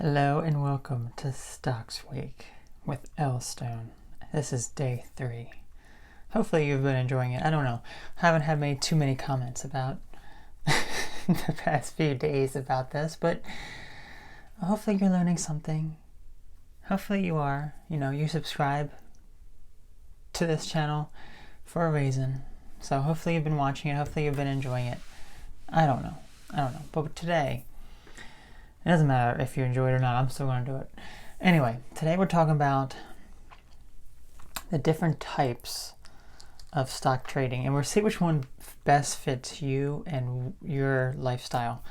Hello and welcome to Stocks Week with L Stone. This is day 3. Hopefully you've been enjoying it. I don't know. I haven't had too many comments about the past few days about this, but hopefully you're learning something. Hopefully you are. You subscribe to this channel for a reason. So hopefully you've been watching it. Hopefully you've been enjoying it. I don't know. But today, it doesn't matter if you enjoy it or not, I'm still going to do it. Anyway, today we're talking about the different types of stock trading, and we'll see which one best fits you and your lifestyle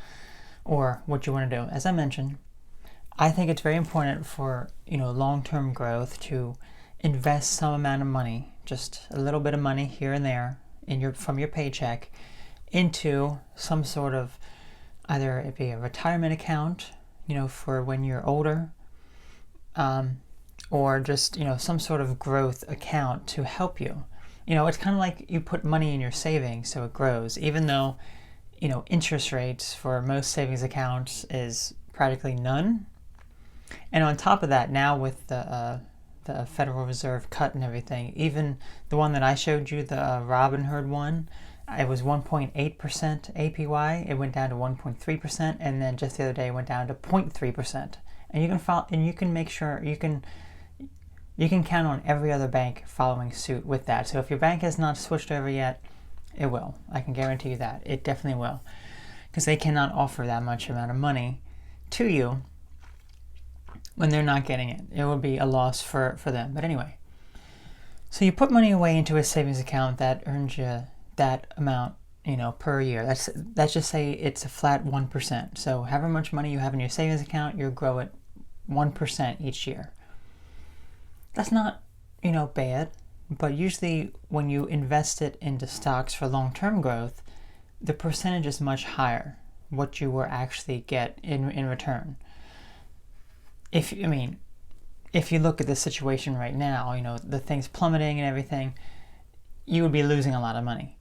or what you want to do. As I mentioned, I think it's very important for long-term growth to invest some amount of money, just a little bit of money here and there from your paycheck into some sort of, either it be a retirement account, for when you're older, or just, some sort of growth account to help you. It's kind of like you put money in your savings so it grows, even though, interest rates for most savings accounts is practically none. And on top of that, now with the Federal Reserve cut and everything, even the one that I showed you, the Robinhood one, it was 1.8% APY. It went down to 1.3%, and then just the other day it went down to 0.3%. And you can make sure you can count on every other bank following suit with that. So if your bank has not switched over yet, it will. I can guarantee you that it definitely will, because they cannot offer that much amount of money to you when they're not getting it. It would be a loss for them. But anyway, so you put money away into a savings account that earns you that amount, per year. Let's just say it's a flat 1%. So however much money you have in your savings account, you'll grow it 1% each year. That's not, bad, but usually when you invest it into stocks for long-term growth, the percentage is much higher, what you will actually get in return. If you look at the situation right now, the things plummeting and everything, you would be losing a lot of money.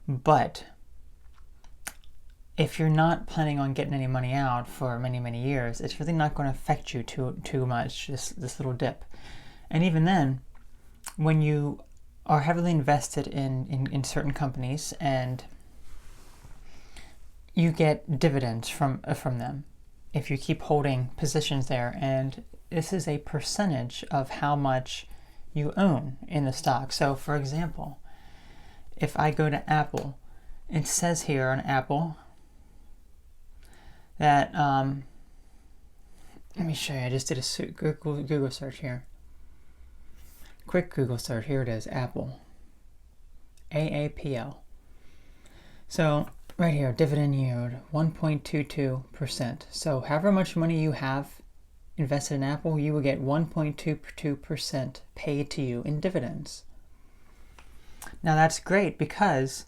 But if you're not planning on getting any money out for many, many years, it's really not going to affect you too much, this little dip. And even then, when you are heavily invested in certain companies and you get dividends from them, if you keep holding positions there, and this is a percentage of how much you own in the stock. So for example, if I go to Apple, it says here on Apple that, let me show you, I just did a Google search here. Quick Google search, here it is, Apple. AAPL. So right here, dividend yield, 1.22%. So however much money you have invested in Apple, you will get 1.22% paid to you in dividends. Now that's great, because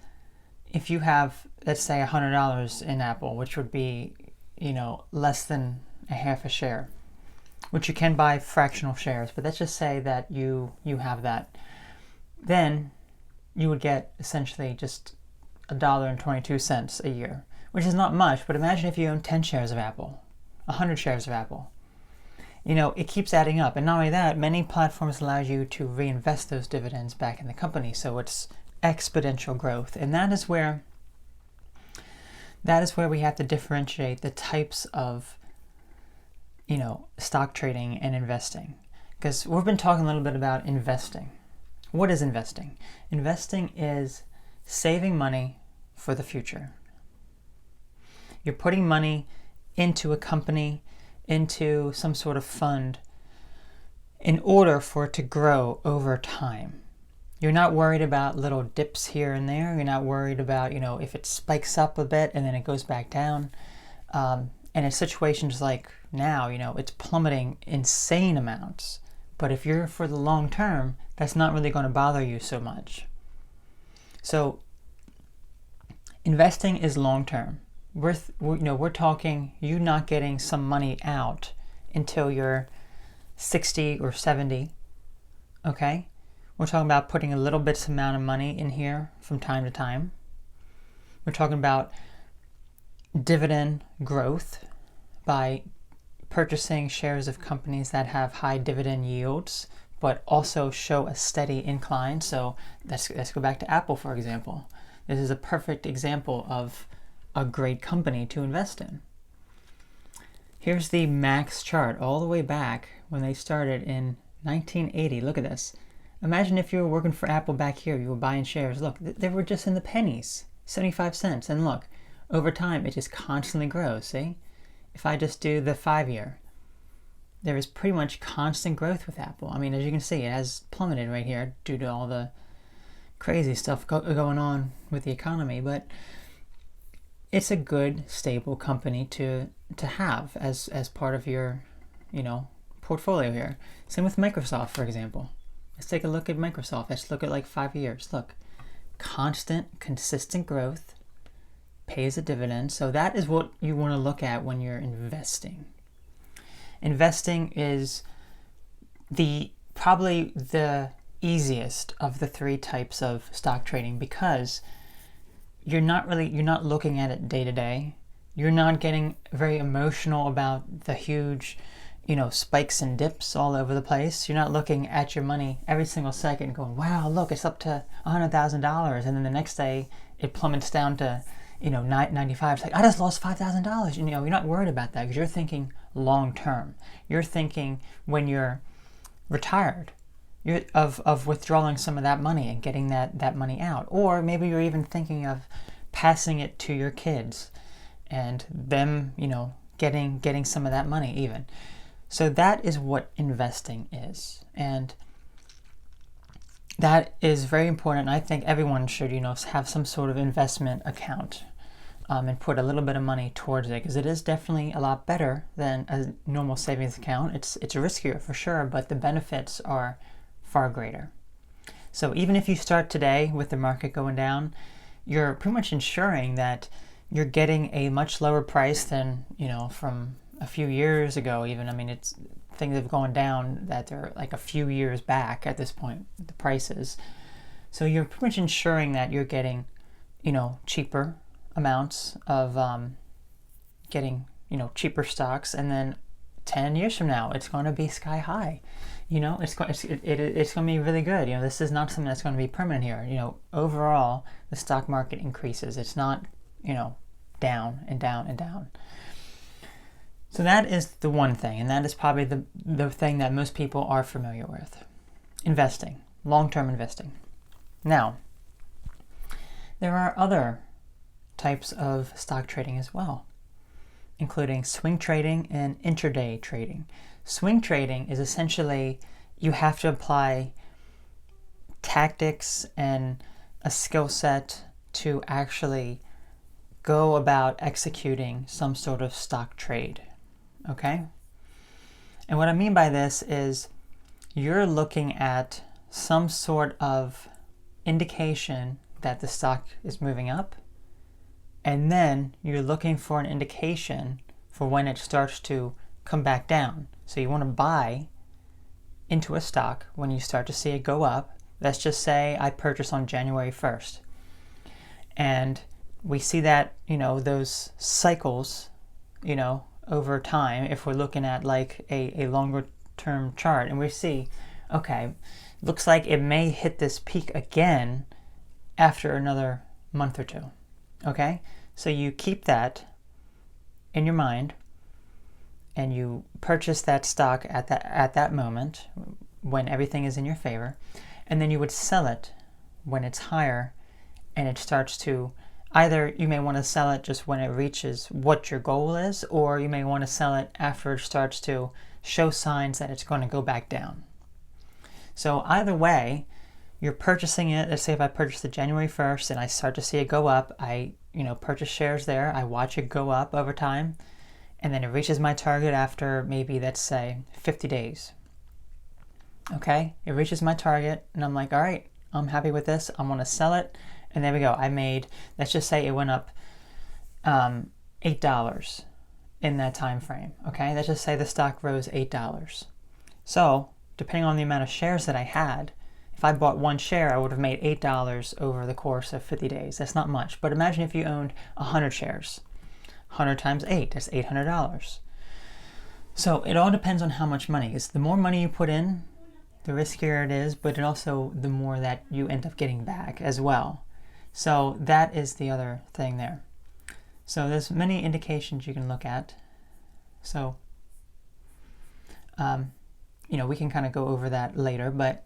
if you have, let's say, $100 in Apple, which would be, less than a half a share, which you can buy fractional shares, but let's just say that you have that, then you would get essentially just $1.22 a year, which is not much. But imagine if you own 10 shares of Apple, 100 shares of Apple. It keeps adding up. And not only that, many platforms allow you to reinvest those dividends back in the company. So it's exponential growth. And that is where we have to differentiate the types of, stock trading and investing. Because we've been talking a little bit about investing. What is investing? Investing is saving money for the future. You're putting money into a company, into some sort of fund, in order for it to grow over time. You're not worried about little dips here and there. You're not worried about, if it spikes up a bit and then it goes back down. And in situations like now, it's plummeting insane amounts. But if you're for the long term, that's not really going to bother you so much. So investing is long term. We're talking you not getting some money out until you're 60 or 70. Okay? We're talking about putting a little bit amount of money in here from time to time. We're talking about dividend growth by purchasing shares of companies that have high dividend yields, but also show a steady incline. So let's go back to Apple, for example. This is a perfect example of a great company to invest in. Here's the max chart all the way back when they started in 1980. Look at this. Imagine if you were working for Apple back here, you were buying shares. Look, they were just in the pennies, 75 cents. And look, over time, it just constantly grows, see? If I just do the 5-year, there is pretty much constant growth with Apple. I mean, as you can see, it has plummeted right here due to all the crazy stuff going on with the economy, but it's a good, stable company to have as part of your, portfolio here. Same with Microsoft, for example. Let's take a look at Microsoft. Let's look at like 5 years. Look, constant, consistent growth, pays a dividend. So that is what you want to look at when you're investing. Investing is probably the easiest of the 3 types of stock trading, because you're not looking at it day to day. You're not getting very emotional about the huge spikes and dips all over the place. You're not looking at your money every single second going, wow, look, it's up to $100,000, and then the next day it plummets down to 95. It's like, I just lost $5,000. You're not worried about that because you're thinking long term. You're thinking when you're retired, of withdrawing some of that money and getting that money out. Or maybe you're even thinking of passing it to your kids and them, getting some of that money even. So that is what investing is. And that is very important. I think everyone should, have some sort of investment account and put a little bit of money towards it, because it is definitely a lot better than a normal savings account. It's riskier for sure, but the benefits are far greater. So even if you start today with the market going down, you're pretty much ensuring that you're getting a much lower price than, from a few years ago even. I mean, things have gone down that they're like a few years back at this point, the prices. So you're pretty much ensuring that you're getting, cheaper amounts of getting, cheaper stocks, and then 10 years from now, it's going to be sky high. It's going to be really good. This is not something that's going to be permanent here. Overall, the stock market increases. It's not, down and down and down. So that is the one thing, and that is probably the thing that most people are familiar with. Investing, long-term investing. Now, there are other types of stock trading as well, including swing trading and intraday trading. Swing trading is essentially you have to apply tactics and a skill set to actually go about executing some sort of stock trade. Okay? And what I mean by this is you're looking at some sort of indication that the stock is moving up, and then you're looking for an indication for when it starts to come back down. So you want to buy into a stock when you start to see it go up. Let's just say I purchased on January 1st. And we see that, those cycles, over time, if we're looking at like a longer term chart, and we see, okay, looks like it may hit this peak again after another month or two. Okay? So you keep that in your mind, and you purchase that stock at that moment when everything is in your favor, and then you would sell it when it's higher and it starts to, either you may want to sell it just when it reaches what your goal is, or you may want to sell it after it starts to show signs that it's going to go back down. So either way, you're purchasing it. Let's say if I purchased it January 1st and I start to see it go up, I purchase shares there, I watch it go up over time, and then it reaches my target after maybe, let's say, 50 days. Okay, it reaches my target, and I'm like, all right, I'm happy with this. I'm going to sell it, and there we go. I made, let's just say it went up $8 in that time frame. Okay, let's just say the stock rose $8. So, depending on the amount of shares that I had, if I bought one share, I would have made $8 over the course of 50 days. That's not much, but imagine if you owned 100 shares. 100 times 8, that's $800. So it all depends on how much money. Because the more money you put in, the riskier it is, but it also the more that you end up getting back as well. So that is the other thing there. So there's many indications you can look at. So, we can kind of go over that later, but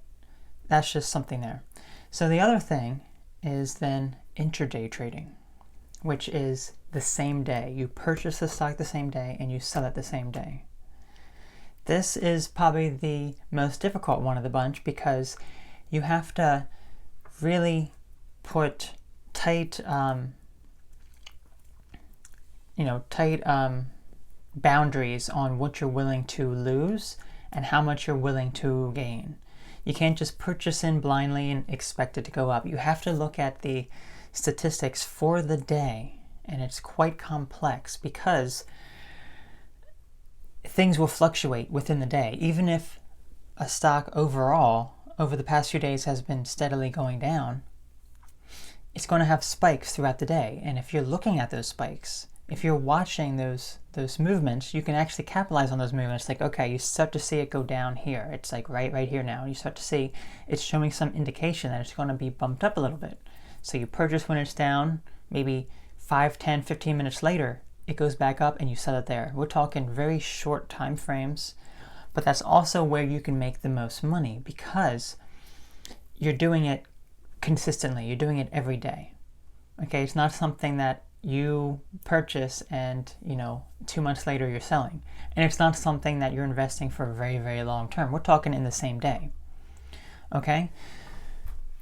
that's just something there. So the other thing is then intraday trading, which is the same day. You purchase the stock the same day and you sell it the same day. This is probably the most difficult one of the bunch because you have to really put tight boundaries on what you're willing to lose and how much you're willing to gain. You can't just purchase in blindly and expect it to go up. You have to look at the statistics for the day, and it's quite complex because things will fluctuate within the day. Even if a stock overall over the past few days has been steadily going down, it's going to have spikes throughout the day. And if you're looking at those spikes, if you're watching those movements, you can actually capitalize on those movements. Like, okay, you start to see it go down here. It's like right here now. You start to see it's showing some indication that it's going to be bumped up a little bit. So you purchase when it's down, maybe 5, 10, 15 minutes later, it goes back up and you sell it there. We're talking very short time frames, but that's also where you can make the most money because you're doing it consistently. You're doing it every day. Okay, it's not something that you purchase and 2 months later you're selling, and it's not something that you're investing for a very, very long term. We're talking in the same day. Okay,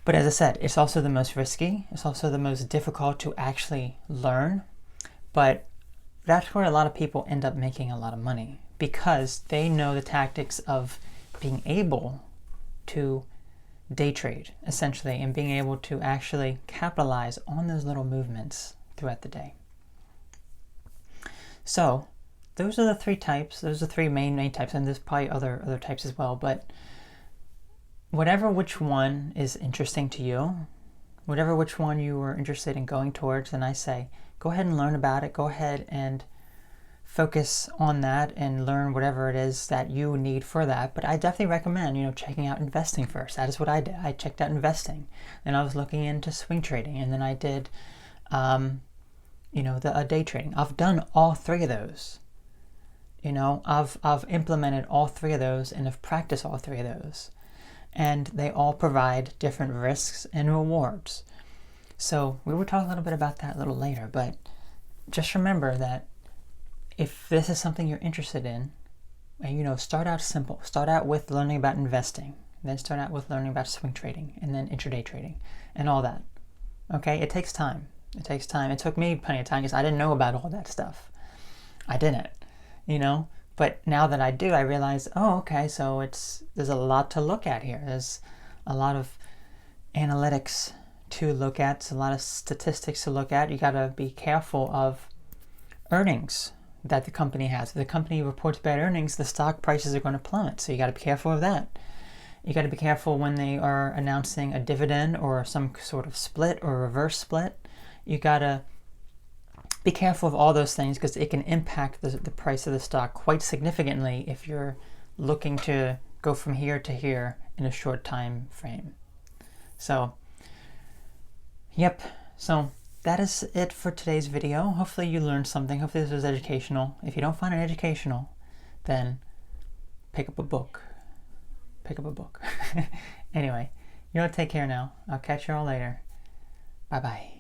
but as I said, it's also the most risky. It's also the most difficult to actually learn, but that's where a lot of people end up making a lot of money because they know the tactics of being able to day trade essentially and being able to actually capitalize on those little movements throughout the day. So those are the three types. Those are the three main types, and there's probably other types as well, but which one is interesting to you, which one you were interested in going towards, then I say go ahead and learn about it. Go ahead and focus on that and learn whatever it is that you need for that. But I definitely recommend, checking out investing first. That is what I did. I checked out investing. Then I was looking into swing trading, and then I did the day trading. I've done all three of those. I've implemented all three of those and have practiced all three of those. And they all provide different risks and rewards. So we will talk a little bit about that a little later, but just remember that if this is something you're interested in, and start out simple. Start out with learning about investing, then start out with learning about swing trading, and then intraday trading, and all that. Okay, it takes time. It takes time. It took me plenty of time because I didn't know about all that stuff. I didn't, But now that I do, I realize, okay, so there's a lot to look at here. There's a lot of analytics to look at. It's a lot of statistics to look at. You got to be careful of earnings that the company has. If the company reports bad earnings, the stock prices are going to plummet. So you got to be careful of that. You got to be careful when they are announcing a dividend or some sort of split or reverse split. You got to be careful of all those things because it can impact the price of the stock quite significantly if you're looking to go from here to here in a short time frame. So, yep. So that is it for today's video. Hopefully you learned something. Hopefully this was educational. If you don't find it educational, then pick up a book. Anyway, take care now. I'll catch you all later. Bye-bye.